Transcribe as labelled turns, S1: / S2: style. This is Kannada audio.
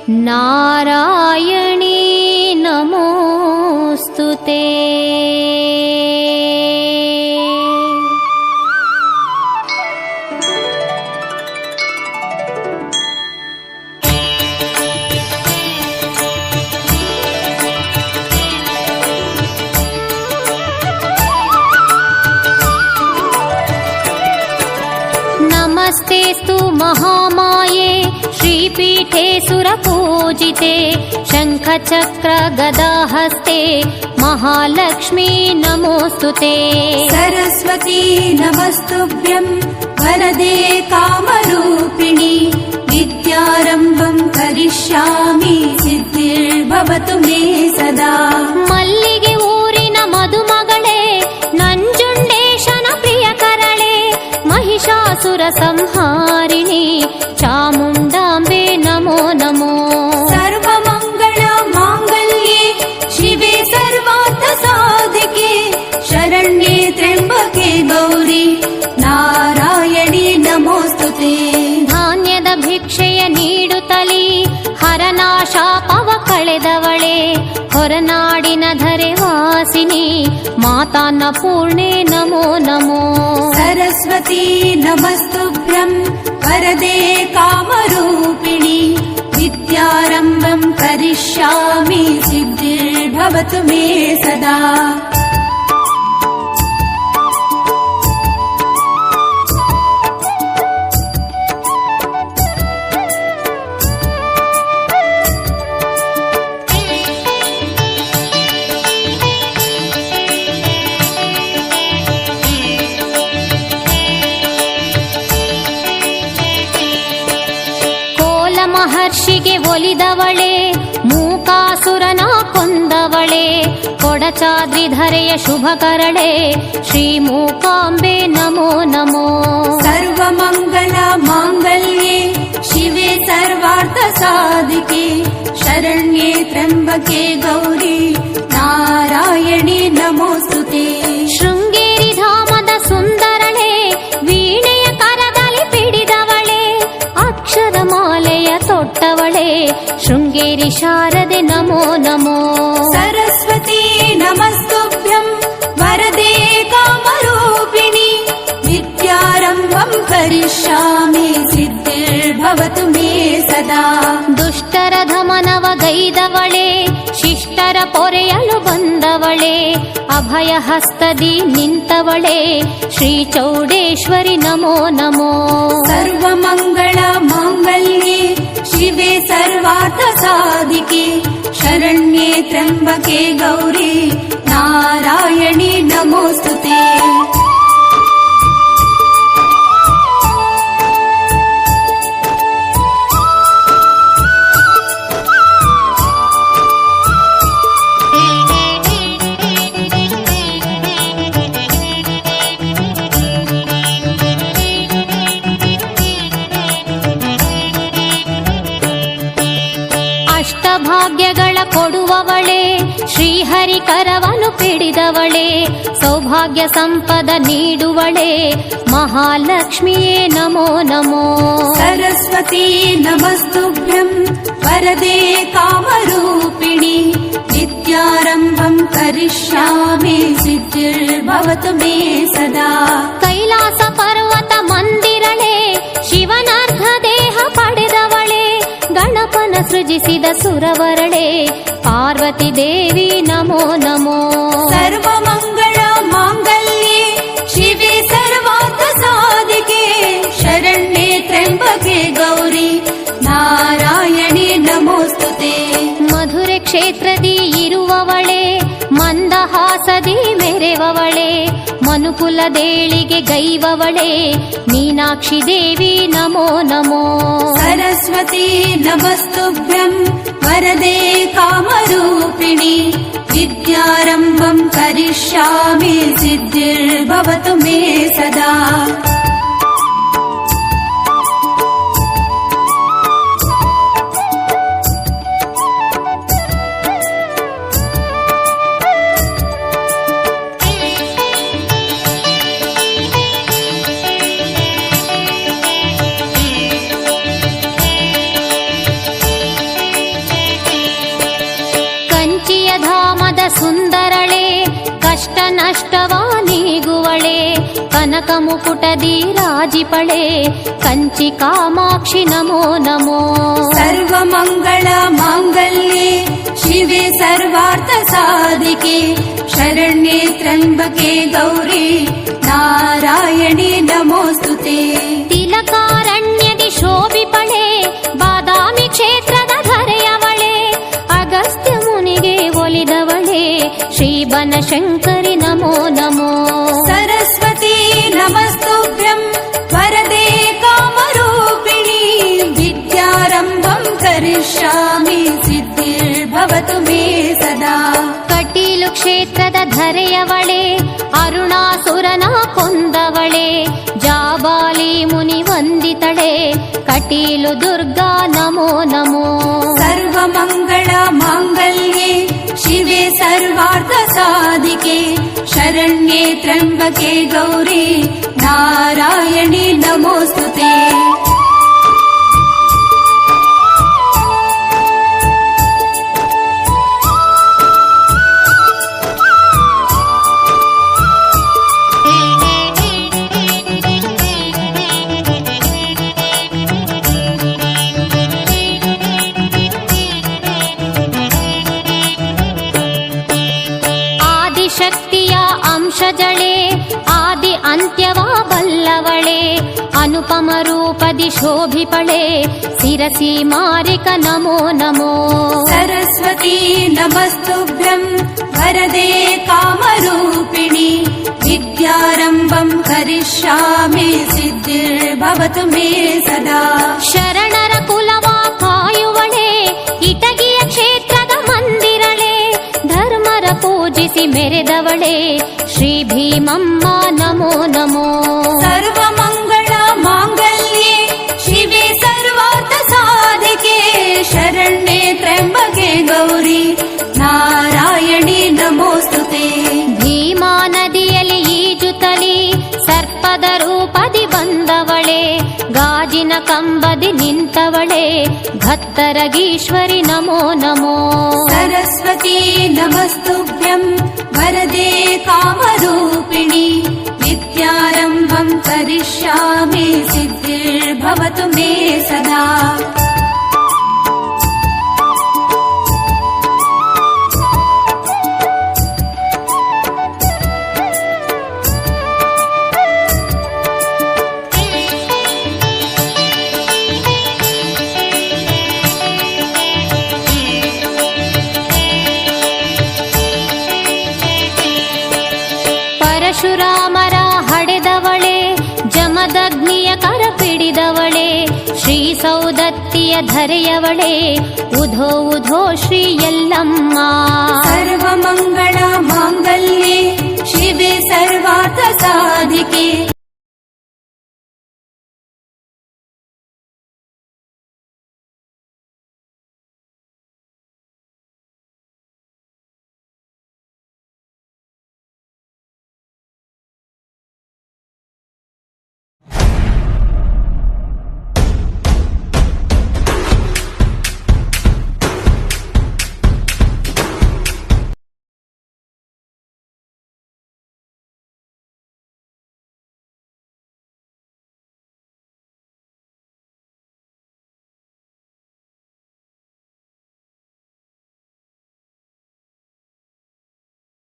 S1: ನಾರಾಯಣೀ ನಮೋಸ್ತುತೇ. नमस्तेस्तु महामाये श्रीपीठे सुरपूजिते शङ्खचक्र गदाहस्ते महालक्ष्मी नमोस्तुते.
S2: सरस्वती नमस्तुभ्यं वरदे कामरूपिणि विद्यारम्भं करिष्यामि सिद्धिर्भवतु मे सदा.
S1: मल्लिगे ऊरिन मधुमगळे ನಂಜುಂಡೇಶನ ಪ್ರಿಯ ಕರಳೆ ಮಹಿಷಾಸುರ ಸಂಹಾರಿಣಿ ಚಾಮುಂಡಾಂಬೆ ನಮೋ ನಮೋ.
S2: ಸರ್ವಮಂಗಳ ಮಾಂಗಲ್ಯೆ ಶಿವೆ ಸರ್ವಾರ್ಥ ಸಾಧಿಕೆ ಶರಣ್ಯೆ ತ್ರ್ಯಂಬಕೆ ಗೌರಿ ನಾರಾಯಣಿ ನಮೋಸ್ತುತೆ.
S1: ಧಾನ್ಯದ ಭಿಕ್ಷೆಯ ನೀಡುತ್ತಲಿ ಹರನಾಶಾಪವ ಕಳೆದವಳೆ ಹೊರನಾಡಿನ ಧರೆ ವಾಸಿನಿ ಮಾತಾನ್ನ ಪೂರ್ಣೆ ನಮೋ ನಮೋ.
S2: ಸರಸ್ವತಿ ನಮಸ್ತುಭ್ಯಂ ವರದೆ ಕಾಮರೂಪಿಣಿ ವಿದ್ಯಾರಂಭಂ ಕರಿಷ್ಯಾಮಿ ಸಿದ್ಧಿರ್ಭವತು ಮೇ ಸದಾ.
S1: ಮಹರ್ಷಿಗೆ ಒಲಿದವಳೆ ಮೂಕಾಸುರನ ಕೊಂದವಳೆ ಕೊಡಚಾದ್ರಿಧರೆಯ ಶುಭ ಕರಳೆ ಶ್ರೀ ಮೂಕಾಂಬೆ ನಮೋ ನಮೋ.
S2: ಸರ್ವಮಂಗಲ ಮಾಂಗಲ್ಯೆ ಶಿವೆ ಸರ್ವಾರ್ಥ ಸಾಧಿಕೆ ಶರಣ್ಯೆ ತ್ರ್ಯಂಬಕೆ ಗೌರಿ ನಾರಾಯಣಿ ನಮೋಸ್ತುತೆ.
S1: ಶೃಂಗೇರಿ ಧಾಮದ ಸುಂದರಳೆ ವೀಣೆಯ ಕರದಲ್ಲಿ ಪಿಡಿದವಳೆ ಅಕ್ಷರಮಾಲೆಯ ತೊಟ್ಟವಳೆ ಶೃಂಗೇರಿ ಶಾರದೆ ನಮೋ ನಮೋ.
S2: ಸರಸ್ವತಿ ನಮಸ್ತುಭ್ಯಂ ವರದೆ ಕಾಮರೂಪಿಣಿ ವಿದ್ಯಾರಂಭಂ ಕರಿಷ್ಯಾಮಿ ಸಿದ್ಧಿರ್ಭವತು ಮೇ ಸದಾ.
S1: ದುಷ್ಟರ ಧಮನವ ಗೈದವಳೆ ಶಿಷ್ಟರ ಪೊರೆಯಲು ಬಂದವಳೆ ಅಭಯ ಹಸ್ತದಿ ನಿಂತವಳೆ ಶ್ರೀ ಚೌಡೇಶ್ವರಿ ನಮೋ ನಮೋ.
S2: ಸರ್ವಮಂಗಳ ಮಾಂಗಲ್ಯೆ ಶಿವೆ ಸರ್ವಾರ್ಥ ಸಾಧಿಕೆ ಶರಣ್ಯೆ ತ್ರ್ಯಂಬಕೆ ಗೌರಿ ನಾರಾಯಣಿ ನಮೋಸ್ತುತೆ.
S1: ಭಾಗ್ಯಗಳ ಕೊಡುವವಳೆ ಶ್ರೀಹರಿ ಕರವನು ಪಿಡಿದವಳೆ ಸೌಭಾಗ್ಯ ಸಂಪದ ನೀಡುವಳೆ ಮಹಾಲಕ್ಷ್ಮಿಯೇ ನಮೋ ನಮೋ.
S2: ಸರಸ್ವತಿ ನಮಸ್ತುಭ್ಯಂ ವರದೆ ಕಾಮರೂಪಿಣಿ ವಿದ್ಯಾರಂಭಂ ಕರಿಷ್ಯಾಮಿ ಸಿದ್ಧಿರ್ಭವತು ಮೇ ಸದಾ.
S1: ಕೈಲಾಸ ಪರ್ವತ ಮಂದಿರಳೆ ಶಿವನಾರ್ಧ ದೇಹ ಪಡೆದವಳೆ ಗಣಪನ ಸೃಜಿಸಿದ ಸುರವರಳೆ ಪಾರ್ವತಿ ದೇವಿ ನಮೋ ನಮೋ.
S2: ಸರ್ವಮಂಗಳ ಮಾಂಗಲ್ಯೆ ಶಿವೆ ಸರ್ವಾರ್ಥ ಸಾಧಿಕೆ ಶರಣ್ಯೆ ತ್ರ್ಯಂಬಕೆ ಗೌರಿ ನಾರಾಯಣಿ ನಮೋಸ್ತುತೆ.
S1: ಮಧುರೆ ಕ್ಷೇತ್ರದಿ ಇರುವವಳೆ ಮಂದಹಾಸದಿ ಮೆರೆವವಳೆ ಮನುಕುಲದೇಳಿಗೆ ಗೈವವಳೆ ಮೀನಾಕ್ಷಿ ದೇವಿ ನಮೋ ನಮೋ.
S2: ಸರಸ್ವತಿ ನಮಸ್ತುಭ್ಯಂ ವರದೆ ಕಾಮರೂಪಿಣಿ ವಿದ್ಯಾರಂಭಂ ಕರಿಷ್ಯಾಮಿ ಸಿದ್ಧಿರ್ಭವತು ಮೇ ಸದಾ.
S1: ಅಭಯಧಾಮದ ಸುಂದರಳೆ ಕಷ್ಟ ನಷ್ಟವ ನೀಗುವಳೆ ಕನಕ ಮುಕುಟದಿ ರಾಜಿಪಳೆ ಕಂಚಿ ಕಾಮಾಕ್ಷಿ ನಮೋ ನಮೋ
S2: ಸರ್ವಮಂಗಳ ಮಾಂಗಲ್ಯೆ ಶಿವೆ ಸರ್ವಾರ್ಥ ಸಾಧಿಕೆ ಶರಣ್ಯೆ ತ್ರ್ಯಂಬಕೆ ಗೌರಿ ನಾರಾಯಣಿ ನಮೋಸ್ತುತೆ
S1: ತಿಲಕಾರಣ್ಯದಿ ಶೋಭಿಪಳೆ ಬಾದಾಮಿ ಕ್ಷೇತ್ರದ ಧರೆಯವಳೆ ಅಗಸ್ತ್ಯ ಮುನಿಗೆ ಒಲಿದವಳೆ ಶ್ರೀ ಬನಶಂಕರಿ ನಮೋ ನಮೋ
S2: ಸರಸ್ವತಿ ನಮಸ್ತುಭ್ಯಂ ವರದೆ ಕಾಮರೂಪಿಣಿ ವಿದ್ಯಾರಂಭಂ ಕರಿಷ್ಯಾಮಿ ಸಿದ್ಧಿರ್ಭವತು ಮೇ ಸದಾ
S1: ಕಟೀಲು ಕ್ಷೇತ್ರದ ಧರೆಯವಳೆ ಅರುಣಾಸುರನ ಕೊಂದವಳೆ ಜಾಬಾಲಿ ಮುನಿ ವಂದಿತಳೆ ಕಟೀಲು ದುರ್ಗಾ ನಮೋ ನಮೋ
S2: ಸರ್ವಮಂಗಳ ಮಾಂಗಲ್ಯೆ ಶಿವೆ ಸರ್ವಾರ್ಥ ಸಾಧಿಕೆ ಶರಣ್ಯೆ ತ್ರ್ಯಂಬಕೆ ಗೌರಿ ನಾರಾಯಣಿ ನಮೋಸ್ತುತೆ
S1: ಶಕ್ತಿಯ ಅಂಶಜಳೆ ಆದಿ ಅಂತ್ಯವ ಬಲ್ಲವಳೆ ಅನುಪಮ ರೂಪದಿ ಶೋಭಿಪಳೆ ಶಿರಸಿ ಮಾರಿಕ ನಮೋ ನಮೋ
S2: ಸರಸ್ವತಿ ನಮಸ್ತುಭ್ಯಂ ವರದೆ ಕಾಮರೂಪಿಣಿ ವಿದ್ಯಾರಂಭಂ ಕರಿಷ್ಯಾಮಿ ಸಿದ್ಧಿರ್ಭವತು ಮೇ ಸದಾ
S1: ಶರಣರ ಕುಲವ ಕಾಯುವಳೆ ಇಟಗಿಯ ಕ್ಷೇತ್ರದ ಮಂದಿರಳೆ ಧರ್ಮರ ಪೂಜಿಸಿ ಮೆರೆದವಳೆ ಶ್ರೀ ಭೀಮಮ್ಮ ನಮೋ ನಮೋ
S2: ಸರ್ವಮಂಗಳ ಮಾಂಗಲ್ಯೆ ಶಿವೆ ಸರ್ವಾರ್ಥ ಸಾಧಿಕೆ ಶರಣ್ಯೆ ತ್ರ್ಯಂಬಕೆ ಗೌರಿ ನಾರಾಯಣಿ ನಮೋಸ್ತುತೆ
S1: ಭೀಮಾ ನದಿಯಲ್ಲಿ ಈಜುತ್ತಲಿ ಸರ್ಪದ ರೂಪದಿ ಬಂದವಳೆ ಗಾಜಿನ ಕಂಬದಿ ನಿಂತವಳೆ ಭತ್ತರಗೀಶ್ವರಿ ನಮೋ ನಮೋ
S2: ಸರಸ್ವತಿ ನಮಸ್ತುಭ್ಯಂ ವರದೆ ಕಾಮರೂಪಿಣಿ ವಿದ್ಯಾರಂಭಂ ಕರಿಷ್ಯಾಮಿ ಸಿದ್ಧಿರ್ಭವತು ಮೇ ಸದಾ
S1: ಪರಶುರಾಮರ ಹಡೆದವಳೆ ಜಮದಗ್ನಿಯ ಕರ ಪಿಡಿದವಳೆ ಶ್ರೀ ಸೌದತ್ತಿಯ ಧರೆಯವಳೆ ಉಧೋ ಉಧೋ ಶ್ರೀ ಯಲ್ಲಮ್ಮ
S2: ಸರ್ವಮಂಗಳ ಮಾಂಗಲ್ಯೆ ಶಿವೆ ಸರ್ವಾರ್ಥ ಸಾಧಿಕೆ